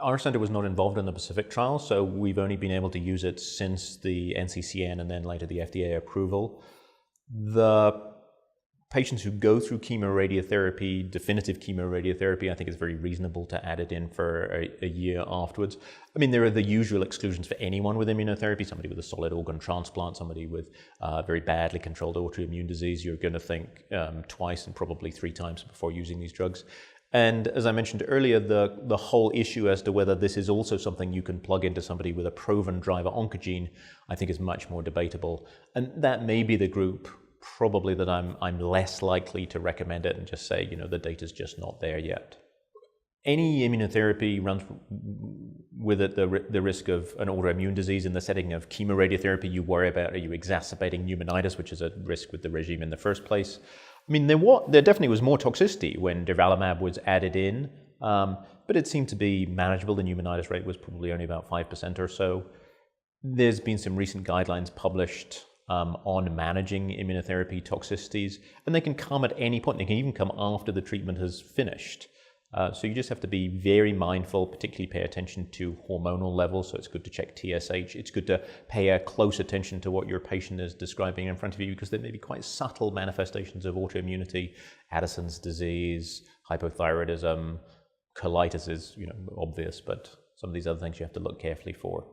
Our center was not involved in the Pacific trial, so we've only been able to use it since the NCCN and then later the FDA approval. The patients who go through chemoradiotherapy, definitive chemoradiotherapy, I think it's very reasonable to add it in for a year afterwards. I mean, there are the usual exclusions for anyone with immunotherapy, somebody with a solid organ transplant, somebody with very badly controlled autoimmune disease. You're going to think twice and probably 3 times before using these drugs. And as I mentioned earlier, the whole issue as to whether this is also something you can plug into somebody with a proven driver oncogene, I think is much more debatable. And that may be the group probably that I'm less likely to recommend it and just say, you know, the data's just not there yet. Any immunotherapy runs with it the risk of an autoimmune disease. In the setting of chemoradiotherapy, you worry about, are you exacerbating pneumonitis, which is a risk with the regime in the first place. I mean, there definitely was more toxicity when Durvalumab was added in, but it seemed to be manageable. The pneumonitis rate was probably only about 5% or so. There's been some recent guidelines published on managing immunotherapy toxicities, and they can come at any point. They can even come after the treatment has finished. So you just have to be very mindful, particularly pay attention to hormonal levels. So it's good to check TSH. It's good to pay a close attention to what your patient is describing in front of you, because there may be quite subtle manifestations of autoimmunity. Addison's disease, hypothyroidism, colitis is, you know, obvious, but some of these other things you have to look carefully for.